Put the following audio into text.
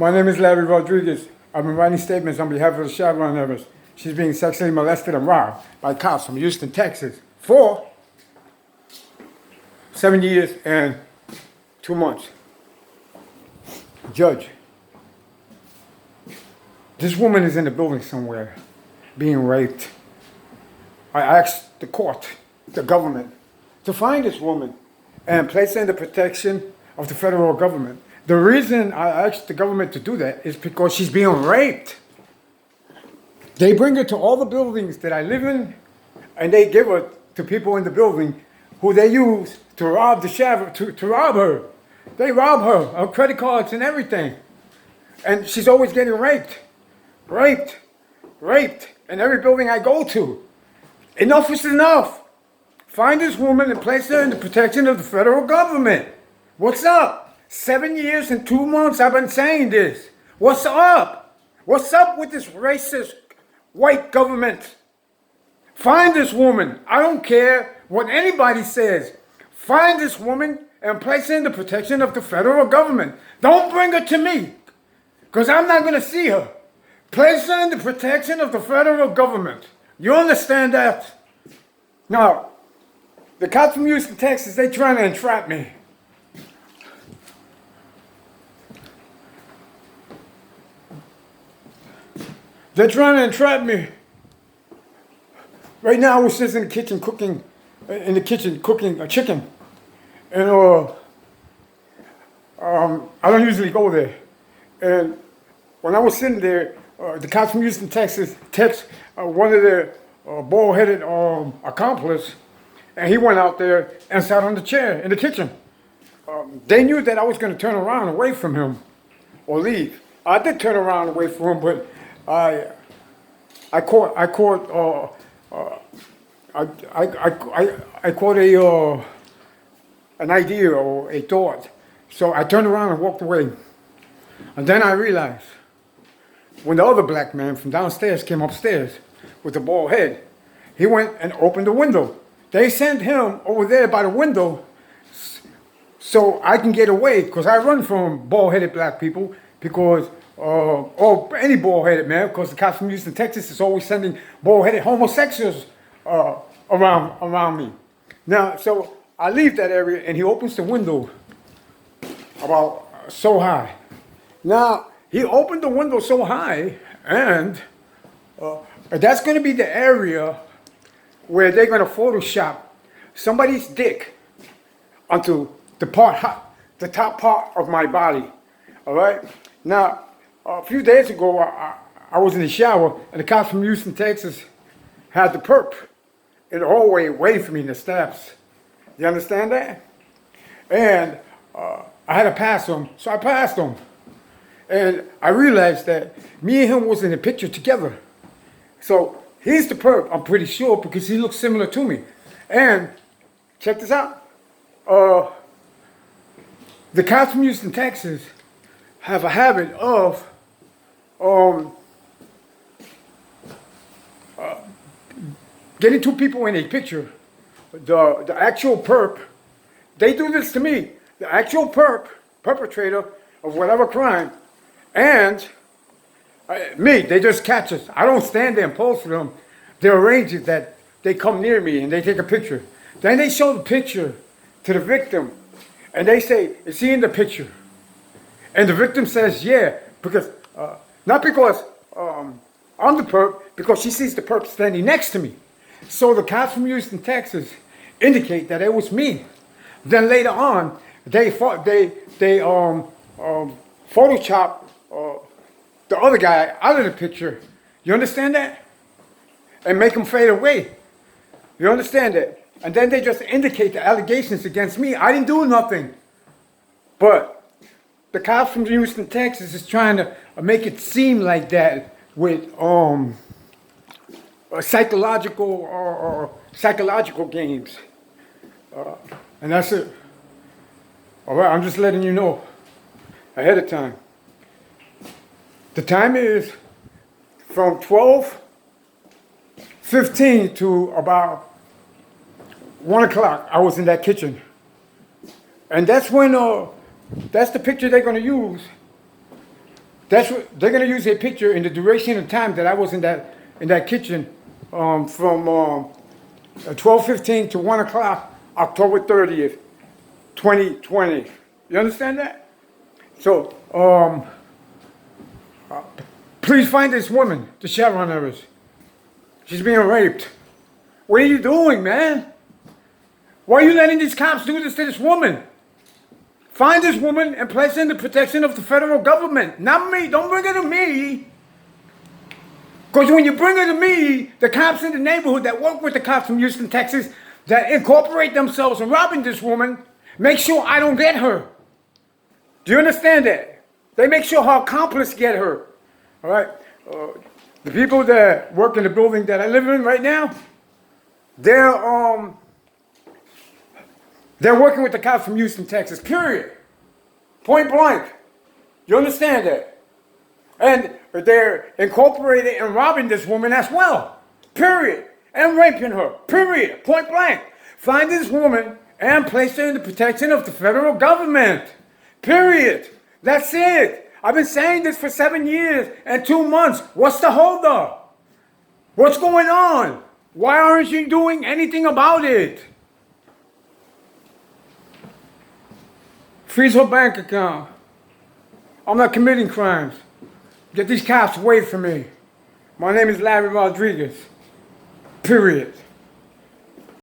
My name is Larry Rodriguez. I've been writing statements on behalf of the Chevron Evers. She's being sexually molested and robbed by cops from Houston, Texas for 7 years and 2 months. Judge, this woman is in the building somewhere being raped. I asked the court, the government, to find this woman and place her in the protection of the federal government. The reason I asked the government to do that is because she's being raped. They bring her to all the buildings that I live in, and they give her to people in the building who they use to rob to rob her. They rob her credit cards and everything. And she's always getting raped. In every building I go to. Enough is enough. Find this woman and place her in the protection of the federal government. What's up? 7 years and 2 months I've been saying this. What's up? What's up with this racist white government? Find this woman. I don't care what anybody says. Find this woman and place her in the protection of the federal government. Don't bring her to me, because I'm not going to see her. Place her in the protection of the federal government. You understand that? Now, the cops from Houston, Texas, they trying to entrap me. They're trying to entrap me. Right now, I was just in the kitchen cooking a chicken. And I don't usually go there. And when I was sitting there, the cops from Houston, Texas, text one of their bald-headed accomplice, and he went out there and sat on the chair in the kitchen. They knew that I was going to turn around away from him or leave. I did turn around away from him, but I caught an idea or a thought. So I turned around and walked away. And then I realized, when the other black man from downstairs came upstairs with the bald head, he went and opened the window. They sent him over there by the window so I can get away, because I run from bald-headed black people, because or any bald-headed man, because the cops from Houston, Texas is always sending bald-headed homosexuals around me. Now, so I leave that area, and he opens the window about so high. Now, he opened the window so high, and that's going to be the area where they're going to Photoshop somebody's dick onto the top part of my body. All right? Now, a few days ago, I was in the shower, and the cops from Houston, Texas had the perp in the hallway waiting for me in the steps. You understand that? And I had to pass him, so I passed him. And I realized that me and him was in a picture together. So he's the perp, I'm pretty sure, because he looks similar to me. And check this out. The cops from Houston, Texas have a habit of getting two people in a picture. The actual perp, they do this to me. The actual perpetrator of whatever crime, and me, they just catch us. I don't stand there and pose for them. They arrange it that they come near me and they take a picture. Then they show the picture to the victim, and they say, "Is he in the picture?" And the victim says, "Yeah," because not because I'm the perp, because she sees the perp standing next to me. So the cops from Houston, Texas, indicate that it was me. Then later on, they Photoshop the other guy out of the picture. You understand that? And make him fade away. You understand that? And then they just indicate the allegations against me. I didn't do nothing. But the cops from Houston, Texas is trying to make it seem like that with psychological games. And that's it. All right, I'm just letting you know ahead of time. The time is from 12:15 to about 1 o'clock. I was in that kitchen. And that's when, that's the picture they're going to use That's what they're gonna use a picture in the duration of time that I was in that kitchen from 12:15 to 1 o'clock, October 30th, 2020. You understand that? So please find this woman, the Chevron Harris. She's being raped. What are you doing, man? Why are you letting these cops do this to this woman? Find this woman and place her in the protection of the federal government. Not me. Don't bring her to me. Because when you bring her to me, the cops in the neighborhood that work with the cops from Houston, Texas, that incorporate themselves in robbing this woman, make sure I don't get her. Do you understand that? They make sure her accomplice get her. All right? The people that work in the building that I live in right now, they're working with the cops from Houston, Texas, period. Point blank. You understand that? And they're incorporated in robbing this woman as well, period. And raping her, period. Point blank. Find this woman and place her in the protection of the federal government, period. That's it. I've been saying this for 7 years and 2 months. What's the holdup? What's going on? Why aren't you doing anything about it? Freeze her bank account. I'm not committing crimes. Get these cops away from me. My name is Larry Rodriguez. Period.